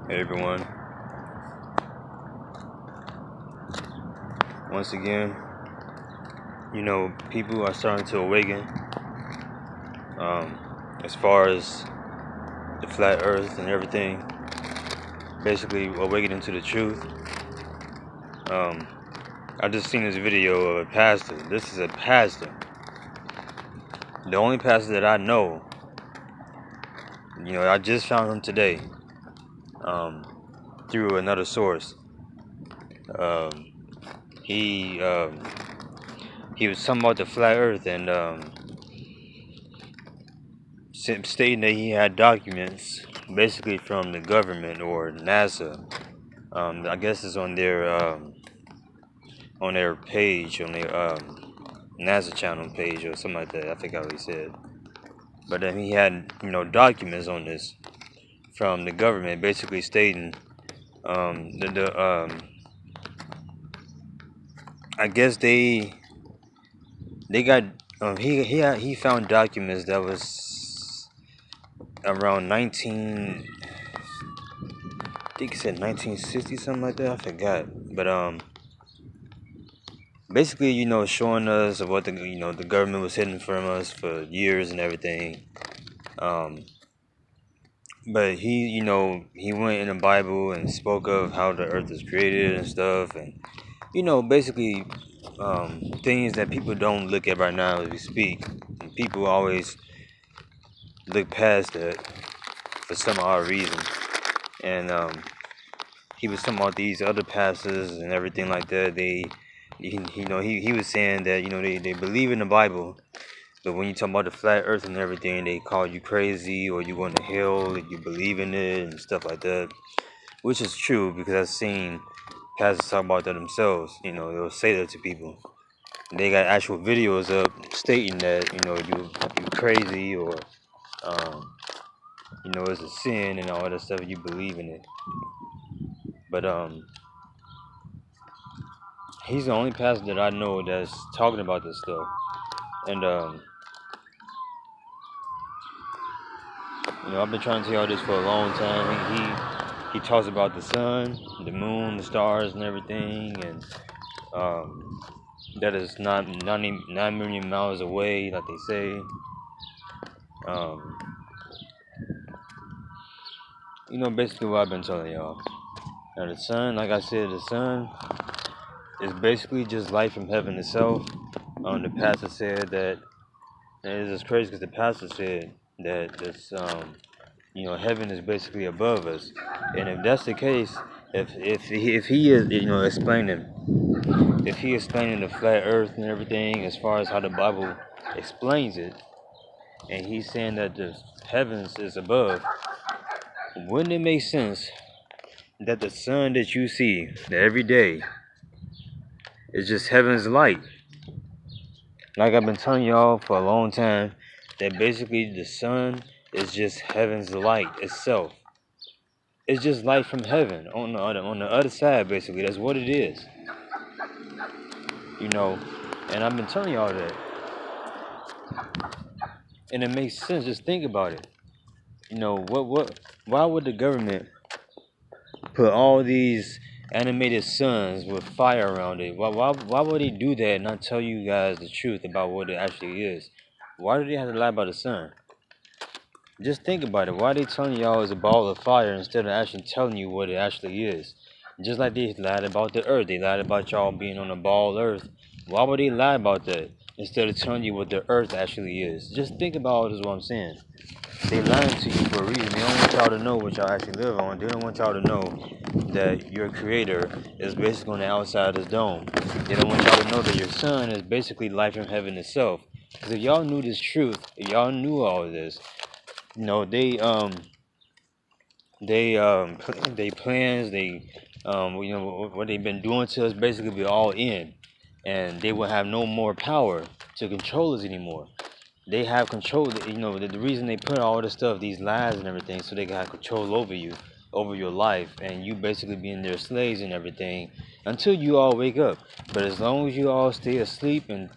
Hey everyone, once again, people are starting to awaken as far as the flat earth and everything, basically awakening to the truth. Um, I just seen this video of a pastor. This is a pastor, the only pastor that I know. I just found him today through another source. Um, he he was talking about the flat earth and stating that he had documents basically from the government or NASA. I guess it's on their page, on their NASA channel page or something like that. I forgot what he said. But then he had documents on this from the government, basically stating I guess they got he found documents that was around 19. I think he said 1960, something like that. I forgot. But basically, showing us what the government was hiding from us for years and everything. But he went in the Bible and spoke of how the earth was created and stuff, and basically things that people don't look at right now as we speak. And people always look past that for some odd reason. And he was talking about these other pastors and everything like that. He was saying that they believe in the Bible, but when you talk about the flat earth and everything, they call you crazy or you going to hell if you believe in it and stuff like that, which is true because I've seen pastors talk about that themselves. They'll say that to people. They got actual videos up stating that you crazy or it's a sin and all that stuff if you believe in it. But he's the only pastor that I know that's talking about this stuff. And I've been trying to tell y'all this for a long time. He talks about the sun, the moon, the stars, and everything, and that is not 9 million miles away, like they say. Basically what I've been telling y'all. Now the sun, like I said, the sun is basically just light from heaven itself. The pastor said that, and it's just crazy because the pastor said that this, heaven is basically above us, and if that's the case, if he is, if he explaining the flat Earth and everything as far as how the Bible explains it, and he's saying that the heavens is above, wouldn't it make sense that the sun that you see every day is just heaven's light? Like I've been telling y'all for a long time, that basically the sun is just heaven's light itself. It's just light from heaven on the other side. Basically, that's what it is. And I've been telling y'all that, and it makes sense. Just think about it. Why would the government put all these animated suns with fire around it? Why would they do that and not tell you guys the truth about what it actually is? Why do they have to lie about the sun? Just think about it. Why are they telling y'all it's a ball of fire instead of actually telling you what it actually is? Just like they lied about the earth. They lied about y'all being on a ball earth. Why would they lie about that instead of telling you what the earth actually is? Just think about it is what I'm saying. They lying to you for a reason. They don't want y'all to know what y'all actually live on. They don't want y'all to know that your creator is basically on the outside of this dome. They don't want y'all to know that your sun is basically life from heaven itself. Because if y'all knew this truth, if y'all knew all of this, they plans, what they've been doing to us basically be all in, and they will have no more power to control us anymore. They have control. The reason they put all this stuff, these lies and everything, so they can have control over you, over your life, and you basically being their slaves and everything until you all wake up. But as long as you all stay asleep and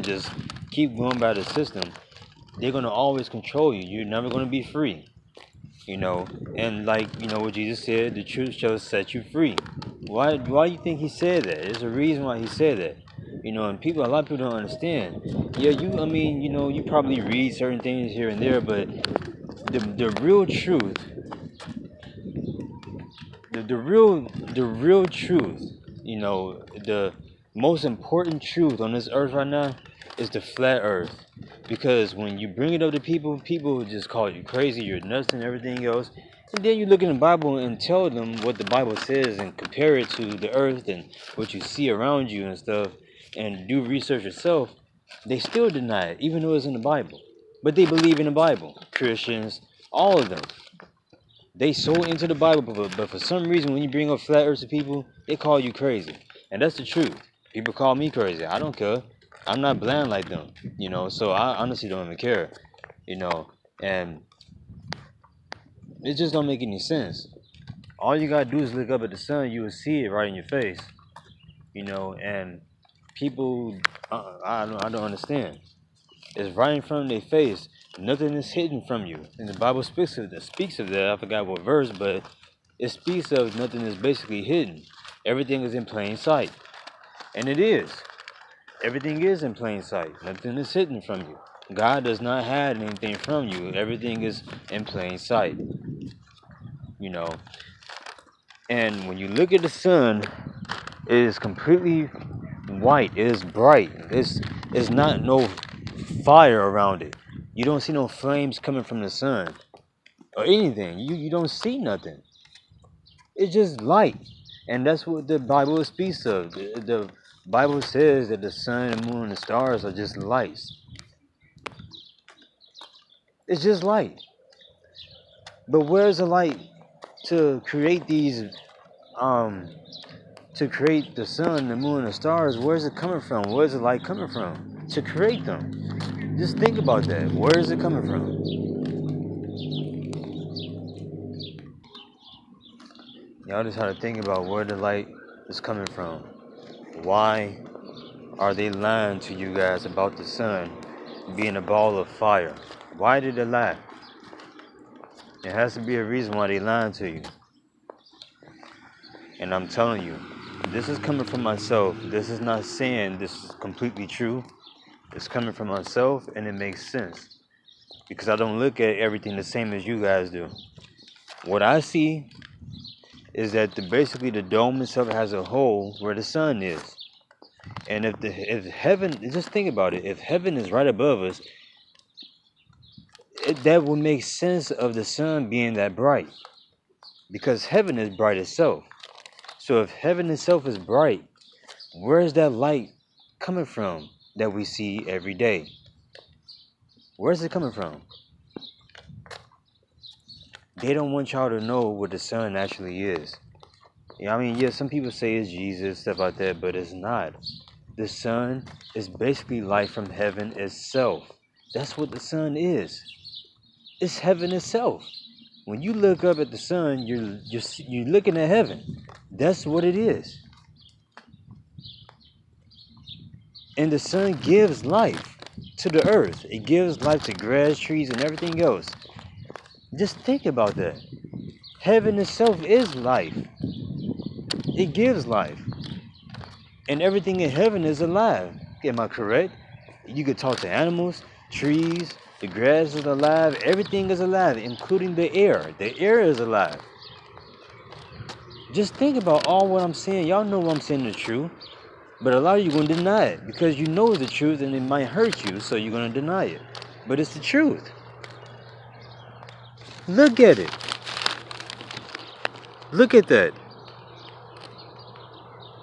just keep going by the system, they're gonna always control you. You're never gonna be free. you know. And like, what Jesus said, the truth shall set you free. Why do you think he said that? There's a reason why he said that. And a lot of people don't understand. Yeah, I mean, you probably read certain things here and there, but the real truth, the real truth, the most important truth on this earth right now is the flat earth. Because when you bring it up to people will just call you crazy, you're nuts and everything else. And then you look in the Bible and tell them what the Bible says and compare it to the earth and what you see around you and stuff, and do research yourself. They still deny it, even though it's in the Bible. But they believe in the Bible. Christians, all of them. They so into the Bible, but for some reason, when you bring up flat earth to people, they call you crazy. And that's the truth. People call me crazy. I don't care. I'm not blind like them, so I honestly don't even care, and it just don't make any sense. All you gotta do is look up at the sun, you will see it right in your face, and people, I don't understand. It's right in front of their face. Nothing is hidden from you. And the Bible speaks of that. I forgot what verse, but it speaks of nothing is basically hidden. Everything is in plain sight. And it is. Everything is in plain sight. Nothing is hidden from you. God does not hide anything from you. Everything is in plain sight. And when you look at the sun, it is completely white. It is bright. It's not no fire around it. You don't see no flames coming from the sun or anything. You don't see nothing. It's just light. And that's what the Bible speaks of. The Bible says that the sun, the moon, and the stars are just lights. It's just light. But where's the light to create to create the sun, the moon, and the stars? Where's it coming from? Where's the light coming from? To create them. Just think about that. Where is it coming from? Y'all just have to think about where the light is coming from. Why are they lying to you guys about the sun being a ball of fire? Why did they lie? There has to be a reason why they lying to you. And I'm telling you, this is coming from myself. This is not saying this is completely true. It's coming from myself, and it makes sense. Because I don't look at everything the same as you guys do. What I see is that basically the dome itself has a hole where the sun is. And if heaven, just think about it, if heaven is right above us, that would make sense of the sun being that bright. Because heaven is bright itself. So if heaven itself is bright, where is that light coming from that we see every day? Where's it coming from? They don't want y'all to know what the sun actually is. Some people say it's Jesus, stuff like that, but it's not. The sun is basically light from heaven itself. That's what the sun is. It's heaven itself. When you look up at the sun, you're looking at heaven. That's what it is. And the sun gives life to the earth. It gives life to grass, trees, and everything else. Just think about that. Heaven itself is life. It gives life. And everything in heaven is alive. Am I correct? You could talk to animals, trees, the grass is alive. Everything is alive, including the air. The air is alive. Just think about all what I'm saying. Y'all know what I'm saying is true. But a lot of you going to deny it. Because you know the truth and it might hurt you. So you're going to deny it. But it's the truth. Look at it. Look at that.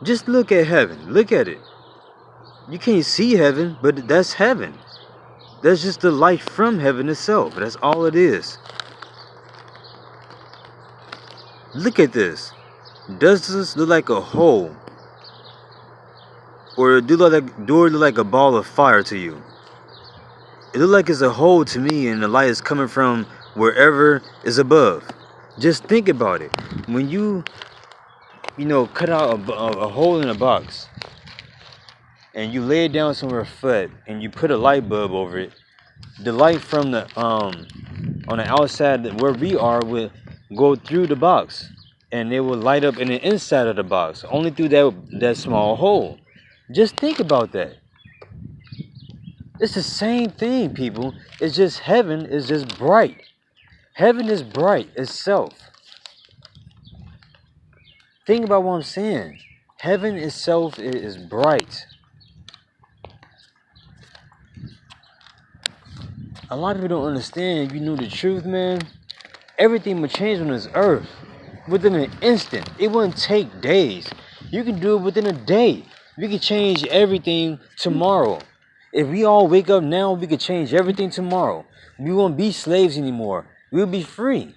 Just look at heaven. Look at it. You can't see heaven, but that's heaven. That's just the light from heaven itself. That's all it is. Look at this. Does this look like a hole? Or do it look like a ball of fire to you? It looks like it's a hole to me, and the light is coming from wherever is above. Just think about it. When you cut out a hole in a box, and you lay it down somewhere flat, and you put a light bulb over it, the light from the on the outside where we are will go through the box, and it will light up in the inside of the box, only through that small hole. Just think about that. It's the same thing, people. It's just heaven is just bright. Heaven is bright itself. Think about what I'm saying. Heaven itself is bright. A lot of people don't understand. If you knew the truth, man, everything would change on this earth within an instant. It wouldn't take days. You can do it within a day. We can change everything tomorrow. If we all wake up now, we could change everything tomorrow. We won't be slaves anymore. We'll be free.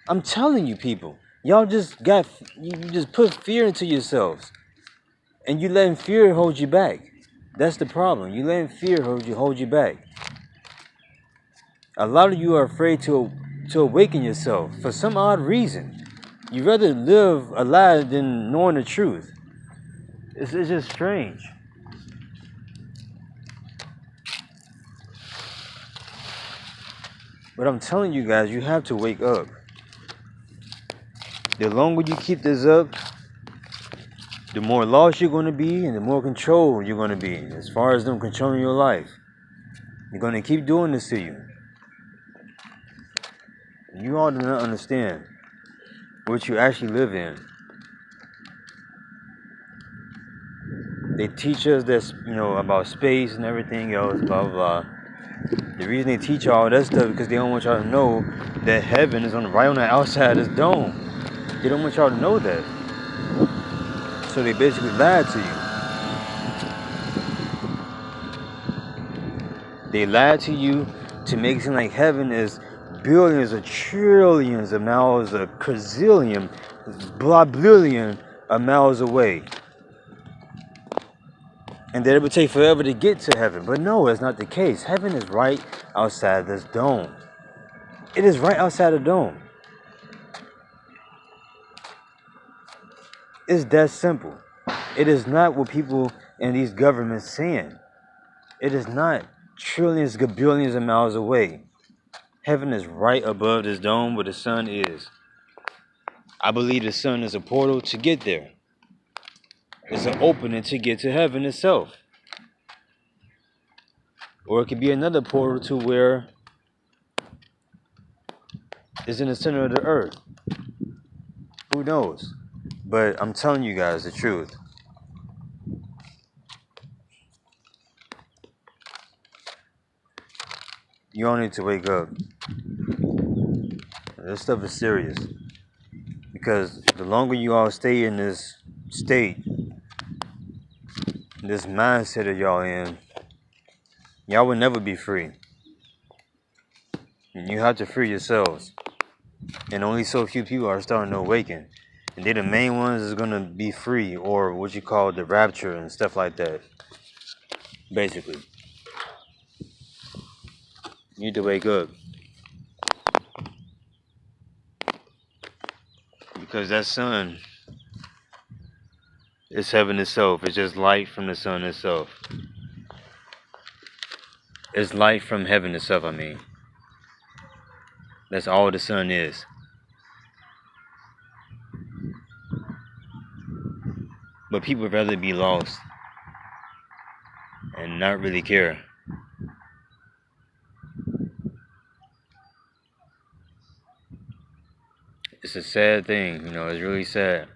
I'm telling you, people. Y'all just you just put fear into yourselves. And you letting fear hold you back. That's the problem. You letting fear hold you back. A lot of you are afraid to awaken yourself for some odd reason. You rather live a lie than knowing the truth. It's just strange. But I'm telling you guys, you have to wake up. The longer you keep this up, the more lost you're going to be and the more controlled you're going to be as far as them controlling your life. They're going to keep doing this to you. You all do not understand what you actually live in. They teach us this, about space and everything else, blah, blah, blah. The reason they teach all that stuff is because they don't want y'all to know that heaven is right on the outside of this dome. They don't want y'all to know that. So they basically lied to you. They lied to you to make it seem like heaven is billions or trillions of miles, a quadrillion, billion of miles away. And that it would take forever to get to heaven. But no, it's not the case. Heaven is right outside this dome. It is right outside the dome. It's that simple. It is not what people in these governments saying. It is not trillions, billions of miles away. Heaven is right above this dome where the sun is. I believe the sun is a portal to get there. It's an opening to get to heaven itself. Or it could be another portal to where it's in the center of the earth. Who knows? But I'm telling you guys the truth. You all need to wake up. This stuff is serious. Because the longer you all stay in this state, this mindset that y'all in, y'all will never be free. And you have to free yourselves. And only so few people are starting to awaken. And they're the main ones that's going to be free, or what you call the rapture and stuff like that. Basically. You need to wake up. Because that sun is heaven itself. It's just light from the sun itself. It's light from heaven itself, I mean. That's all the sun is. But people would rather be lost and not really care. It's a sad thing, it's really sad.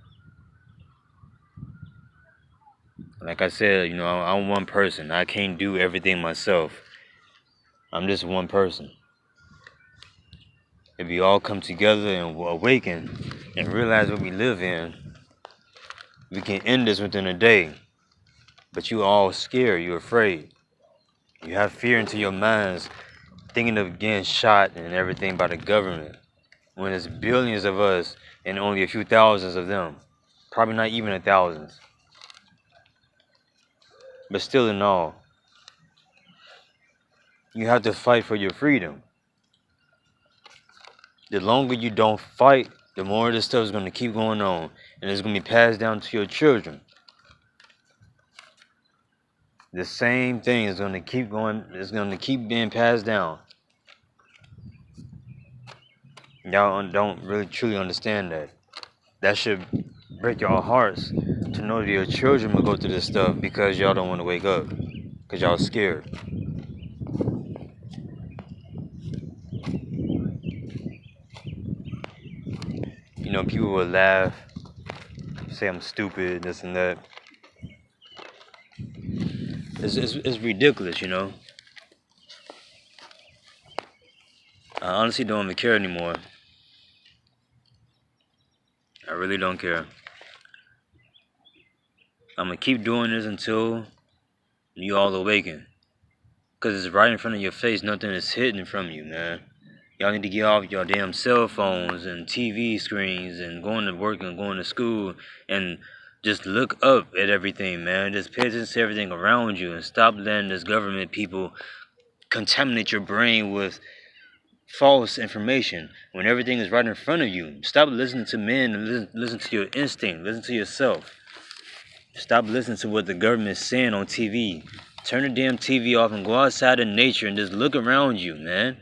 Like I said, I'm one person. I can't do everything myself. I'm just one person. If we all come together and awaken and realize what we live in, we can end this within a day. But you all scared, you're afraid. You have fear into your minds, thinking of getting shot and everything by the government. When there's billions of us and only a few thousands of them. Probably not even 1,000. But still in all, you have to fight for your freedom. The longer you don't fight, the more this stuff is going to keep going on. And it's going to be passed down to your children. The same thing is going to keep going. It's going to keep being passed down. Y'all don't really truly understand that. That should break y'all hearts to know that your children will go through this stuff because y'all don't want to wake up, because y'all scared. You know, people will laugh, say I'm stupid, this and that. It's ridiculous, you know. I honestly don't even care anymore. I really don't care. I'm gonna keep doing this until you all awaken. Cause it's right in front of your face, nothing is hidden from you, man. Y'all need to get off your damn cell phones and TV screens and going to work and going to school and just look up at everything, man. Just pay attention to everything around you and stop letting this government people contaminate your brain with false information when everything is right in front of you. Stop listening to men and listen to your instinct. Listen to yourself. Stop listening to what the government is saying on TV. Turn the damn TV off and go outside in nature and just look around you, man.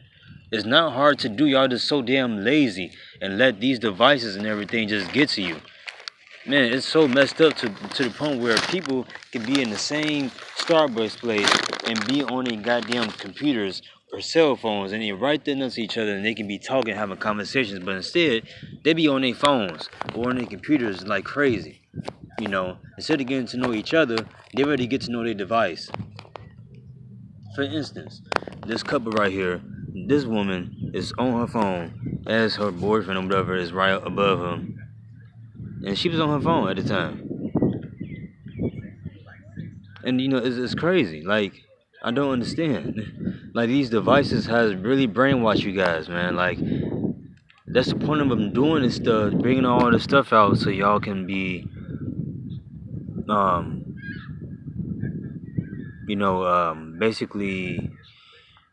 It's not hard to do. Y'all just so damn lazy and let these devices and everything just get to you. Man, it's so messed up to the point where people can be in the same Starbucks place and be on their goddamn computers or cell phones and they're right there next to each other and they can be talking, having conversations, but instead they be on their phones or on their computers like crazy. You know, instead of getting to know each other, they already get to know their device. For instance, this couple right here, this woman is on her phone as her boyfriend or whatever is right above her. And she was on her phone at the time. And you know, it's crazy. Like, I don't understand. Like, these devices has really brainwashed you guys, man. Like, that's the point of them doing this stuff, bringing all this stuff out so y'all can be, um, basically,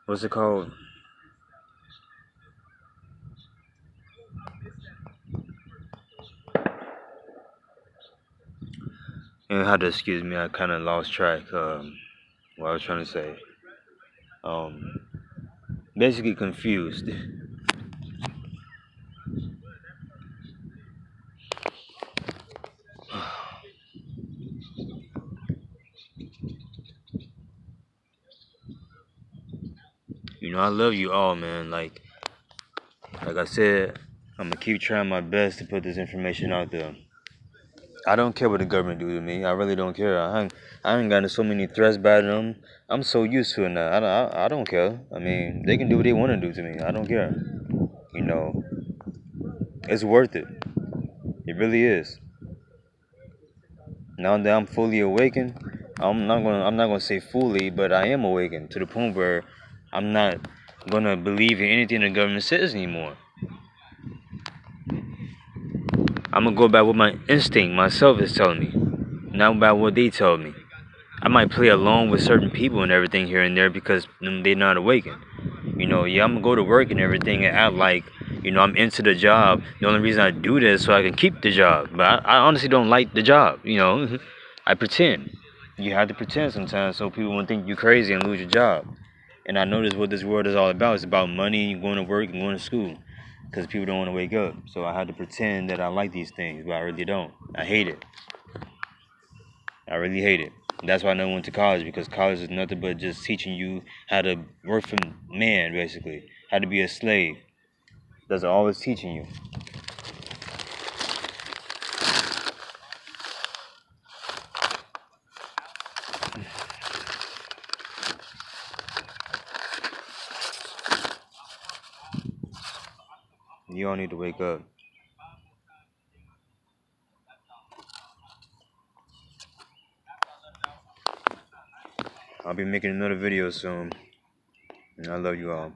what's it called? You have to excuse me. I kind of lost track. What I was trying to say. Um, Basically confused. You know, I love you all, man. Like I said, I'm gonna keep trying my best to put this information out there. I don't care what the government do to me. I really don't care. I ain't gotten so many threats by them. I'm so used to it now. I don't care. I mean, they can do what they want to do to me. I don't care. You know, it's worth it. It really is. Now that I'm fully awakened, I'm not gonna say fully, but I am awakened to the point where I'm not gonna believe in anything the government says anymore. I'm gonna go by what my instinct, myself is telling me, not by what they tell me. I might play along with certain people and everything here and there because they're not awakened. You know, yeah, I'm gonna go to work and everything and act like, you know, I'm into the job. The only reason I do this is so I can keep the job. But I honestly don't like the job, you know. I pretend. You have to pretend sometimes so people won't think you're crazy and lose your job. And I know this what this world is all about. It's about money, going to work, and going to school. Because people don't want to wake up. So I had to pretend that I like these things, but I really don't. I hate it. I really hate it. That's why I never went to college because college is nothing but just teaching you how to work for man, basically, how to be a slave. That's always teaching you. You all need to wake up. I'll be making another video soon. And I love you all.